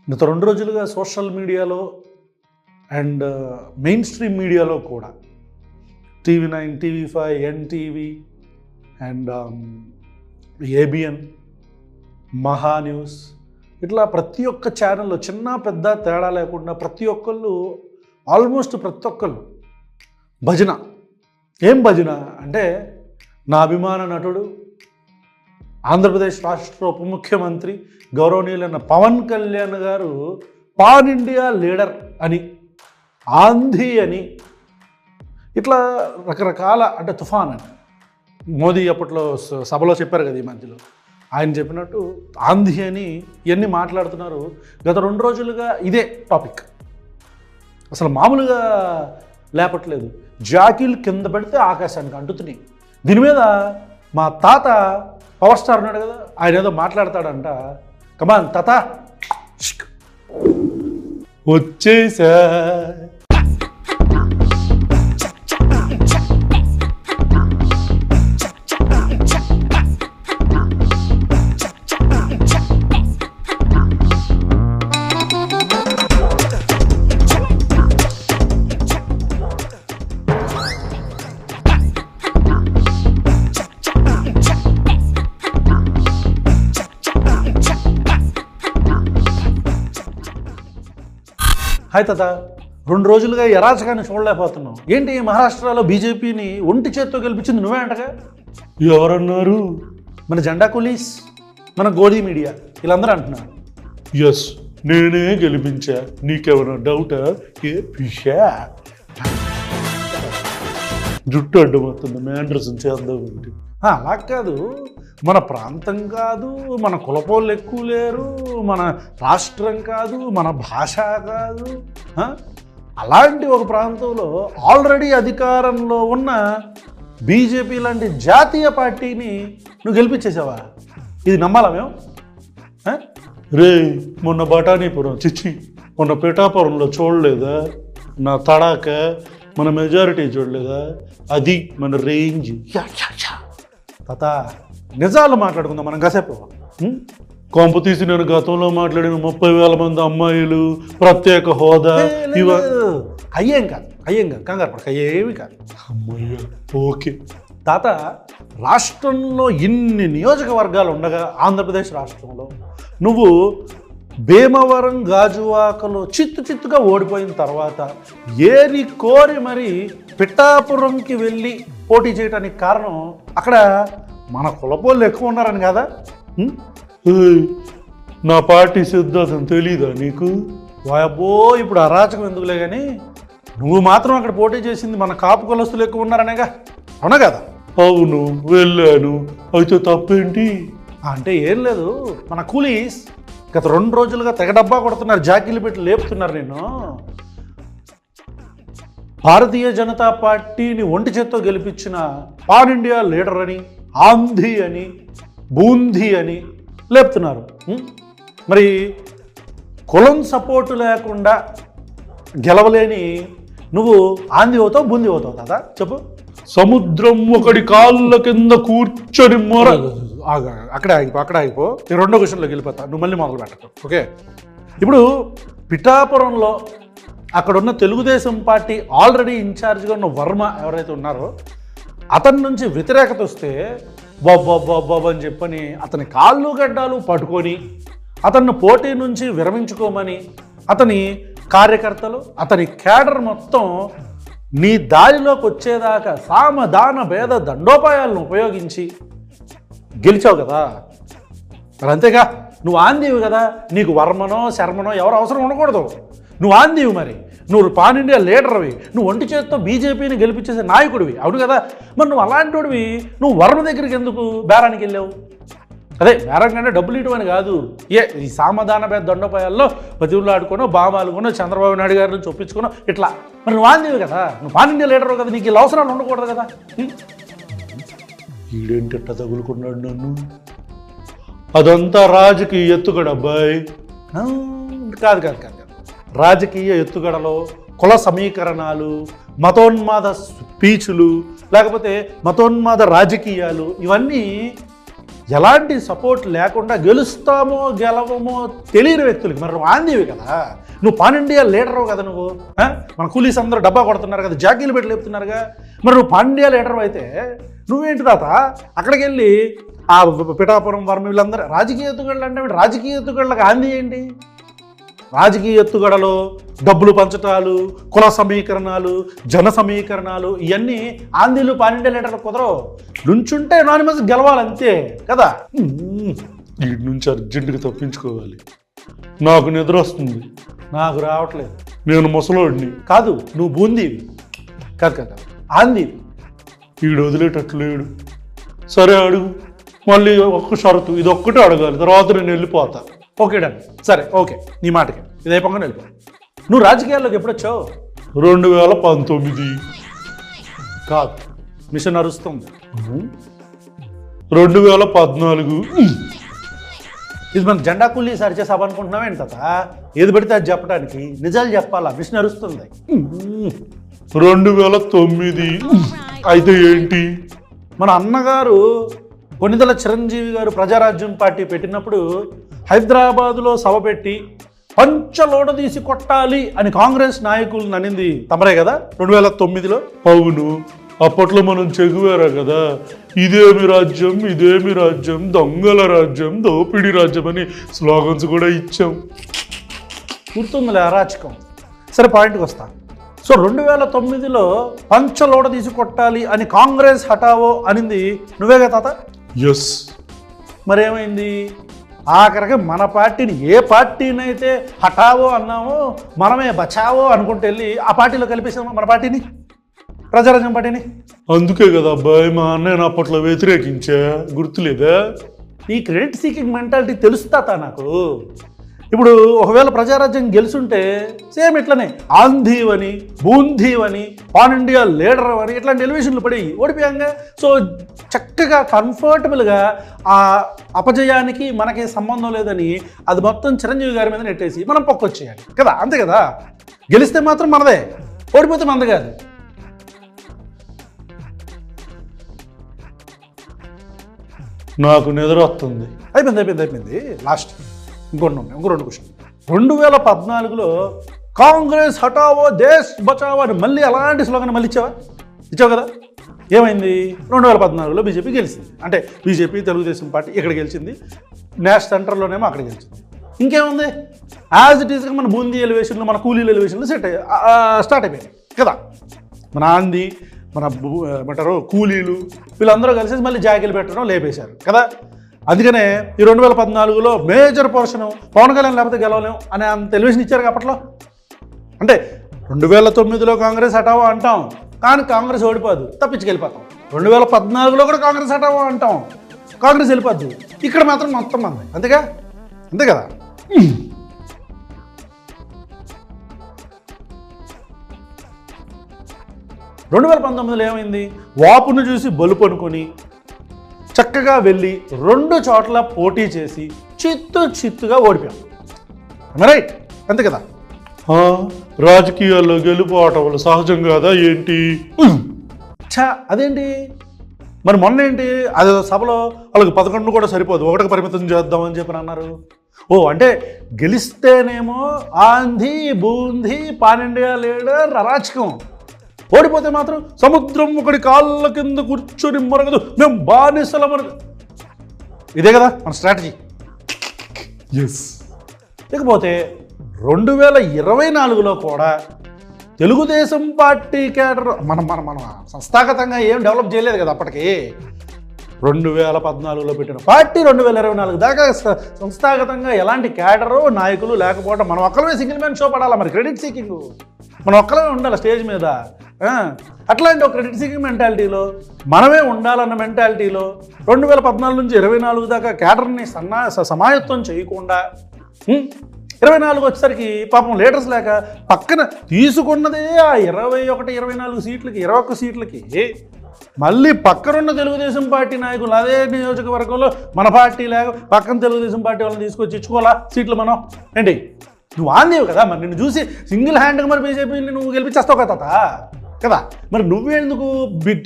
గత 2 రోజులుగా సోషల్ మీడియాలో అండ్ మెయిన్ స్ట్రీమ్ మీడియాలో కూడా TV9, TV5, NTV and ABN, మహా న్యూస్ ఇట్లా ప్రతి ఒక్క ఛానల్లో చిన్న పెద్ద తేడా లేకుండా ప్రతి ఒక్కళ్ళు ఆల్మోస్ట్ ప్రతి ఒక్కళ్ళు భజన. ఏం భజన అంటే నా అభిమాన నటుడు ఆంధ్రప్రదేశ్ రాష్ట్ర ఉప ముఖ్యమంత్రి గౌరవనీయులైన పవన్ కళ్యాణ్ గారు పాన్ ఇండియా లీడర్ అని, ఆంధీ అని, ఇట్లా రకరకాల అంటే తుఫాన్ అని మోదీ అప్పట్లో సభలో చెప్పారు కదా ఈ మధ్యలో, ఆయన చెప్పినట్టు ఆంధీ అని ఇవన్నీ మాట్లాడుతున్నారు. గత 2 రోజులుగా ఇదే టాపిక్ అసలు మామూలుగా లేపట్లేదు. జాకీలు కింద పెడితే ఆకాశానికి అంటుతున్నాయి. దీని మీద మా తాత పవర్ స్టార్ ఉన్నాడు కదా, ఆయన ఏదో మాట్లాడతాడంట. కమాన్ తాత వచ్చేసా. హాయ్ తాత, 2 రోజులుగా ఎరాచకాన్ని చూడలేకపోతున్నాం. ఏంటి మహారాష్ట్రలో బీజేపీని ఒంటి చేత్తో గెలిపించింది నువ్వే అంటగా? ఎవరన్నారు? మన జెండా కూలీస్, మన గోధీ మీడియా వీళ్ళందరూ అంటున్నారు. ఎస్, నేనే గెలిపించా, నీకెవరో డౌటా? ఏ పిషా జుట్టు అడ్డమవుతుంది, మ్యాండ్రసం చేద్దాం ఏంటి? అలా కాదు, మన ప్రాంతం కాదు, మన కులపోళ్ళు ఎక్కువ లేరు, మన రాష్ట్రం కాదు, మన భాష కాదు. అలాంటి ఒక ప్రాంతంలో ఆల్రెడీ అధికారంలో ఉన్న బీజేపీ లాంటి జాతీయ పార్టీని నువ్వు గెలిపించేసావా? ఇది నమ్మాలా మేము? రే, మొన్న బఠానీపురం మొన్న పిఠాపురంలో చూడలేదా నా తడాక? మన మెజారిటీ చూడలేదా? అది మన రేంజ్. తాత, నిజాలు మాట్లాడుకుందాం మనం కాసేపు. కొంప తీసి నేను గతంలో మాట్లాడిన 30,000 మంది అమ్మాయిలు, ప్రత్యేక హోదా అయ్యేం కాదు కంగారు పడక, ఏమి కాదు. అమ్మాయి ఓకే తాత, రాష్ట్రంలో ఇన్ని నియోజకవర్గాలు ఉండగా ఆంధ్రప్రదేశ్ రాష్ట్రంలో నువ్వు భీమవరం గాజువాకలో చిత్తుగా ఓడిపోయిన తర్వాత ఏరి కోరి మరి పిఠాపురంకి వెళ్ళి పోటీ చేయడానికి కారణం అక్కడ మన కులపోళ్ళు ఎక్కువ ఉన్నారని కదా? నా పార్టీ సిద్ధాంతం తెలీదా నీకు? వాయబ్బో, ఇప్పుడు అరాచకం ఎందుకులే కానీ నువ్వు మాత్రం అక్కడ పోటీ చేసింది మన కాపు కులస్తులు ఎక్కువ ఉన్నారనేగా, అవునా కదా? అవును, వెళ్ళాను. అయితే తప్పేంటి? అంటే ఏం లేదు, మన కూలీస్ గత 2 రోజులుగా తెగ డబ్బా కొడుతున్నారు, జాకీలు పెట్టి లేపుతున్నారు. నేను భారతీయ జనతా పార్టీని ఒంటి చేత్తో గెలిపించిన పాన్ ఇండియా లీడర్ అని, ఆంధీ అని, బూందీ అని లేపుతున్నారు. మరి కులం సపోర్టు లేకుండా గెలవలేని నువ్వు ఆంధీ అవుతావు, బూందీ అవుతావు కదా? చెప్పు. సముద్రం ఒకటి కాళ్ళ కింద కూర్చొని అక్కడే ఆగిపో. నేను 2వ క్వశ్చన్లోకి వెళ్ళిపోతా, నువ్వు మళ్ళీ మొదలు పెట్టకు. ఓకే, ఇప్పుడు పిఠాపురంలో అక్కడున్న తెలుగుదేశం పార్టీ ఆల్రెడీ ఇన్ఛార్జ్గా ఉన్న వర్మ ఎవరైతే ఉన్నారో అతని నుంచి వ్యతిరేకత వస్తే బాబా అని చెప్పని అతని కాళ్ళు గడ్డాలు పట్టుకొని అతన్ని పోటీ నుంచి విరమించుకోమని అతని కార్యకర్తలు, అతని క్యాడర్ మొత్తం నీ దారిలోకి వచ్చేదాకా సామదాన భేద దండోపాయాలను ఉపయోగించి గెలిచావు కదా. మరి అంతేగా, నువ్వు ఆంధీవి కదా, నీకు వర్మనో శర్మనో ఎవరు అవసరం ఉండకూడదు. నువ్వు ఆంధీవి, మరి నువ్వు పాన్ ఇండియా లీడర్వి, నువ్వు ఒంటి చేత్తో బీజేపీని గెలిపించేసే నాయకుడివి, అవును కదా? మరి నువ్వు అలాంటివి నువ్వు వర్మ దగ్గరికి ఎందుకు బేరానికి వెళ్ళావు? అదే బేరం కంటే డబ్బులు ఇవ్వమని కాదు, ఈ సామధాన భేద దండోపాయాల్లో బతివులాడుకోనో బామాలుకోనో చంద్రబాబు నాయుడు గారి నుంచి ఒప్పించుకోనో ఇట్లా. మరి నువ్వు ఆంధీవి కదా, నువ్వు పాన్ ఇండియా లీడర్ కదా, నీకు ఇలా అవసరాలు ఉండకూడదు కదా? ఈడేంటట్ట తగులుకున్నాడు నన్ను. అదంతా రాజకీయ ఎత్తుగడ అబ్బాయి. కాదు, రాజకీయ ఎత్తుగడలో కుల సమీకరణాలు, మతోన్మాద స్పీచ్లు, లేకపోతే మతోన్మాద రాజకీయాలు, ఇవన్నీ ఎలాంటి సపోర్ట్ లేకుండా గెలుస్తామో గెలవమో తెలియని వ్యక్తులకి, మరి నువ్వు ఆంధీవి కదా, నువ్వు పాన్ ఇండియా లీడరు కదా నువ్వు, మన కూలీస్ అందరూ డబ్బా కొడుతున్నారు కదా, జాకీలు పెట్టి లేపుతున్నారుగా, మరి నువ్వు పాన్ ఇండియా లీడరు అయితే నువ్వేంటి తాత అక్కడికి వెళ్ళి ఆ పిఠాపురం వర్మ వీళ్ళందరూ రాజకీయ ఎత్తుగడలు అంటే రాజకీయ ఎత్తుగడలకు ఆంధీ ఏంటి? రాజకీయ ఎత్తుగడలు, డబ్బులు పంచటాలు, కుల సమీకరణాలు, జన సమీకరణాలు, ఇవన్నీ ఆంధీలు పాన్ ఇండియా లీడర్లు కుదరవు. నుంచుంటే ఎనానిమస్ గెలవాలంతే కదా. వీటి నుంచి అర్జెంటుగా తప్పించుకోవాలి, నాకు నిద్ర వస్తుంది. నాకు రావట్లేదు, నేను ముసలోడిని కాదు, నువ్వు బూందీవి కాదు కదా, ఆంధీవి. వీడు వదిలేటట్లు లేడు. సరే అడుగు, మళ్ళీ ఒక్క షరతు, ఇది ఒక్కటే అడగాలి, తర్వాత నేను వెళ్ళిపోతా. ఓకే డన్, సరే ఓకే, నీ మాటకి ఇది అయిపోగానే వెళ్ళిపో. నువ్వు రాజకీయాల్లోకి ఎప్పుడొచ్చావు? 2019 కాదు, మిషన్ అరుస్తుంది. 2014. ఇది మన జెండా కూలీ సరిచే సభ అనుకుంటున్నావేంటి తాత? ఏది పడితే అది చెప్పడానికి, నిజాలు చెప్పాలా, మిషన్ అరుస్తుంది. 2009 అయితే ఏంటి? మన అన్నగారు కొన్నిదల చిరంజీవి గారు ప్రజారాజ్యం పార్టీ పెట్టినప్పుడు హైదరాబాదులో సభ పెట్టి పంచలోడ తీసి కొట్టాలి అని కాంగ్రెస్ నాయకులను అనింది తమరే కదా 2009లో. అవును, అప్పట్లో మనం చెగువారా కదా, ఇదేమి రాజ్యం, ఇదేమి రాజ్యం, దొంగల రాజ్యం, దోపిడీ రాజ్యం అని స్లోగన్స్ కూడా ఇచ్చాం. గుర్తుందిలే అరాచకం. సరే పాయింట్కి వస్తా. సో 2009లో పంచలోడ తీసి కొట్టాలి అని కాంగ్రెస్ హఠావో అనింది నువ్వేగా తాత? ఎస్. మరేమైంది? ఆఖరికి మన పార్టీని, ఏ పార్టీనైతే హఠావో అన్నామో మనమే బచావో అనుకుంటూ వెళ్ళి ఆ పార్టీలో కలిపేసాము మన పార్టీని, ప్రజారాజ్యం పార్టీని. అందుకే కదా అబ్బాయి మా అన్నయ్య అప్పట్లో వ్యతిరేకించా, గుర్తులేదా? ఈ క్రెడిట్ సీకింగ్ మెంటాలిటీ తెలుస్తాతా నాకు. ఇప్పుడు ఒకవేళ ప్రజారాజ్యం గెలుచుంటే సేమ్ ఇట్లనే ఆంధీవని, బూంధీవని, పాన్ ఇండియా లీడర్ అని ఇట్లాంటి ఎలివేషన్లు పడి ఓడిపోయాంగా. సో చక్కగా కంఫర్టబుల్గా ఆ అపజయానికి మనకి సంబంధం లేదని అది మొత్తం చిరంజీవి గారి మీద నెట్టేసి మనం పక్కొచ్చేయాలి కదా, అంతే కదా. గెలిస్తే మాత్రం మనదే, ఓడిపోతే మనది కాదు. నాకు నిద్ర వస్తుంది. అయిపోయింది. లాస్ట్ ఇంకో 2 క్వశ్చన్. 2014లో కాంగ్రెస్ హఠావో దేశ్ బచావో అని మళ్ళీ అలాంటి స్లోగన్ మళ్ళీ ఇచ్చావు కదా. ఏమైంది? 2014లో బీజేపీ గెలిచింది. అంటే బీజేపీ తెలుగుదేశం పార్టీ ఇక్కడ గెలిచింది, నేషనల్ సెంటర్లోనేమో అక్కడ గెలిచింది. ఇంకేముంది? యాజ్ ఇట్ ఈస్గా మన బూందీ ఎలివేషన్లు, మన కూలీల ఎలివేషన్లు స్టార్ట్ అయిపోయాయి కదా. మన ఆంధీ, మన ఏమంటారు కూలీలు, వీళ్ళందరూ కలిసి మళ్ళీ జాకీలు పెట్టడం లేపేశారు కదా. అందుకనే ఈ 2014లో మేజర్ పోర్షన్ పవన్ కళ్యాణ్ లేకపోతే గెలవలేం అనే అంత ఎలివేషన్ ఇచ్చారు అప్పట్లో. అంటే 2009లో కాంగ్రెస్ హఠావో అంటాం, కానీ కాంగ్రెస్ ఓడిపోదు, తప్పించుకెళ్ళిపోతాం. 2014లో కూడా కాంగ్రెస్ హఠావో అంటాం, కాంగ్రెస్ వెళ్ళిపోద్దు. ఇక్కడ మాత్రం మొత్తం మంది, అంతే కదా. 2019లో ఏమైంది? వాపును చూసి బలుపు అనుకొని చక్కగా వెళ్ళి 2 చోట్ల పోటీ చేసి చిత్తుగా ఓడిపోయాం. రైట్, అంతే కదా. రాజకీయాల్లో గెలుపోవటం వల్ల సహజం కాదా ఏంటి? అదేంటి మరి మొన్న ఏంటి, అది సభలో వాళ్ళకి 11 కూడా సరిపోదు, 1కి పరిమితం చేద్దామని చెప్పి అన్నారు. అంటే గెలిస్తేనేమో ఆంధీ, బూంధీ, పాన్ ఇండియా లీడర్, అరాచకం. ఓడిపోతే మాత్రం సముద్రం ఒకటి కాళ్ళ కింద కూర్చొని మరగదు, మేము బానిసల మరగదు. ఇదే కదా మన స్ట్రాటజీ. ఎస్. ఇకపోతే 2024లో కూడా తెలుగుదేశం పార్టీ క్యాడర్ మన సంస్థాగతంగా ఏం డెవలప్ చేయలేదు కదా అప్పటికి. 2014లో పెట్టిన పార్టీ 2024 దాకా సంస్థాగతంగా ఎలాంటి క్యాడరు, నాయకులు లేకపోవడం, మనం ఒక్కలమే సింగిల్ మ్యాన్ షో పడాలా? మరి క్రెడిట్ సీకింగ్ మనం ఒక్కలమే ఉండాలి స్టేజ్ మీద. అట్లాంటి ఒక క్రెడిట్ సీకింగ్ మెంటాలిటీలో మనమే ఉండాలన్న మెంటాలిటీలో 2014 నుంచి 24 దాకా క్యాడర్ని సమాయత్తం చేయకుండా 24 వచ్చేసరికి పాపం లీడర్స్ లేక పక్కన తీసుకున్నదే ఆ 21-24 సీట్లకి, 21 సీట్లకి మళ్ళీ పక్కనున్న తెలుగుదేశం పార్టీ నాయకులు అదే నియోజకవర్గంలో మన పార్టీ లేక పక్కన తెలుగుదేశం పార్టీ వాళ్ళని తీసుకొచ్చి ఇచ్చుకోవాలా సీట్లు మనం. ఏంటి నువ్వు ఆందేవు కదా, మరి నిన్ను చూసి సింగిల్ హ్యాండ్గా మరి బీజేపీని నువ్వు గెలిపించేస్తావు కదా. మరి నువ్వెందుకు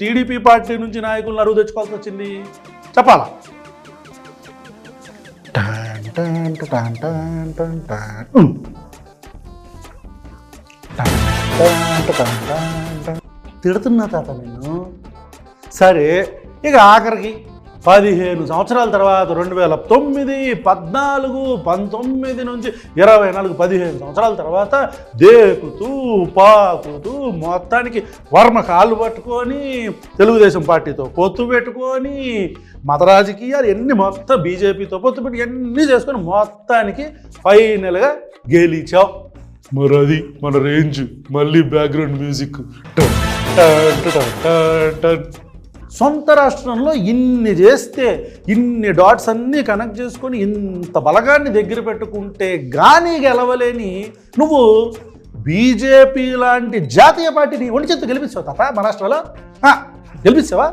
టీడీపీ పార్టీ నుంచి నాయకులను అరువు తెచ్చుకోవాల్సి వచ్చింది చెప్పాలా? టాన్ టాన్ టాన్ టాన్ టాన్ టాన్. టాన్ టాన్ టాన్ టాన్ టాన్. తిడుతున్నా తాత నేను. సరే, ఇక ఆఖరికి 15 సంవత్సరాల తర్వాత 2009, 14, 19 నుంచి 24, 15 సంవత్సరాల తర్వాత దేకుతూ పాకుతూ మొత్తానికి వర్మ కాళ్ళు పట్టుకొని తెలుగుదేశం పార్టీతో పొత్తు పెట్టుకొని మత రాజకీయాలు ఎన్ని మొత్తం బీజేపీతో పొత్తు పెట్టి ఎన్ని చేసుకొని మొత్తానికి ఫైనల్గా గెలిచావు. మరి అది మన రేంజ్. మళ్ళీ బ్యాక్గ్రౌండ్ మ్యూజిక్. సొంత రాష్ట్రంలో ఇన్ని చేస్తే, ఇన్ని డాట్స్ అన్నీ కనెక్ట్ చేసుకొని ఇంత బలగాన్ని దగ్గర పెట్టుకుంటే కానీ గెలవలేని నువ్వు బీజేపీ లాంటి జాతీయ పార్టీని ఒంటి చేత్తో గెలిపిస్తావు తాత మహారాష్ట్రలో. గెలిపిస్తావా?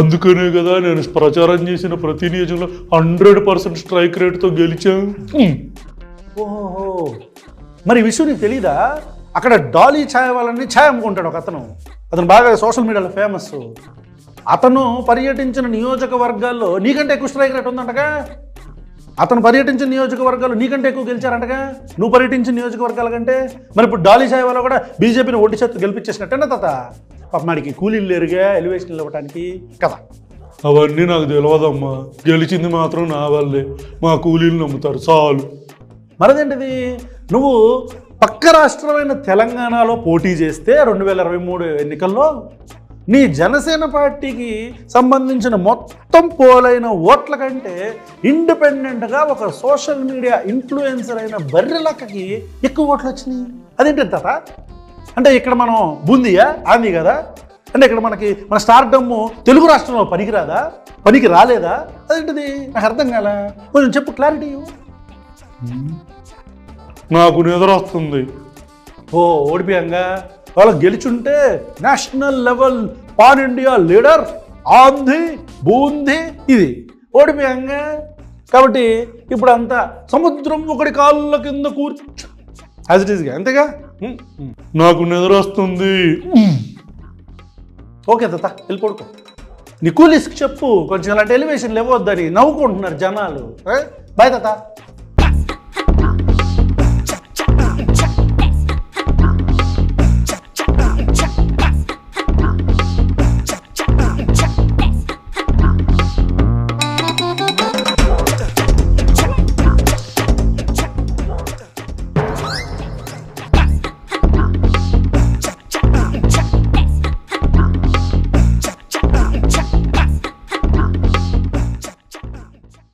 అందుకనే కదా నేను ప్రచారం చేసిన ప్రతి నియోజకంలో 100% స్ట్రైక్ రేట్తో గెలిచాను. ఓహో, మరి ఈ విషయం నీకు తెలీదా? అక్కడ డాలీ ఛాయ్ వాళ్ళని ఛాయ్ అమ్ముకుంటాడు ఒక అతను బాగా సోషల్ మీడియాలో ఫేమస్. అతను పర్యటించిన నియోజకవర్గాల్లో నీకంటే ఎక్కువ స్ట్రైక్ రేట్ ఉందంటగా. అతను పర్యటించిన నియోజకవర్గాలు నీకంటే ఎక్కువ గెలిచారంటగా నువ్వు పర్యటించిన నియోజకవర్గాల కంటే. మరి ఇప్పుడు డాలీ ఛాయ్ వాళ్ళు కూడా బీజేపీని ఒంటి చేత్తు గెలిపించేసినట్టేనా తాత? పాపమాడికి కూలీలు లేరుగా ఎలివేషన్లు ఇవ్వడానికి కదా. అవన్నీ నాకు తెలియదమ్మా. గెలిచింది మాత్రం నా వాళ్ళే. మా కూలీలు నమ్ముతారు చాలు. మరదేంటిది, నువ్వు పక్క రాష్ట్రమైన తెలంగాణలో పోటీ చేస్తే 2023 ఎన్నికల్లో నీ జనసేన పార్టీకి సంబంధించిన మొత్తం పోలైన ఓట్ల కంటే ఇండిపెండెంట్గా ఒక సోషల్ మీడియా ఇన్ఫ్లుయెన్సర్ అయిన బర్రెలక్కకి ఎక్కువ ఓట్లు వచ్చినాయి. అదేంటి తాత? అంటే ఇక్కడ మనం బూందీయా ఆంది కదా? అంటే ఇక్కడ మన స్టార్డమ్ తెలుగు రాష్ట్రంలో పనికిరాదా? పనికి రాలేదా? అదేంటిది నాకు అర్థం కాలా. కొంచెం చెప్పు, క్లారిటీ. నాకు నిద్ర వస్తుంది. ఓడిపోయాంగా. వాళ్ళు గెలిచుంటే national level pan India leader ఆంధీ బూందీ ఇది ఓడిపోయాంగా. కాబట్టి ఇప్పుడు అంతా సముద్రం ఒకటి కాళ్ళ కింద కూర్చో యాజ్ ఇట్ ఈస్గా, అంతేగా. నాకు నిద్ర వస్తుంది. ఓకే తాత, వెళ్ళి పడుకో. నీ కూలీస్కి చెప్పు కొంచెం అలాంటి ఎలివేషన్లు ఇవ్వద్దని. నవ్వుకుంటున్నారు జనాలు. బాయ్ తాత.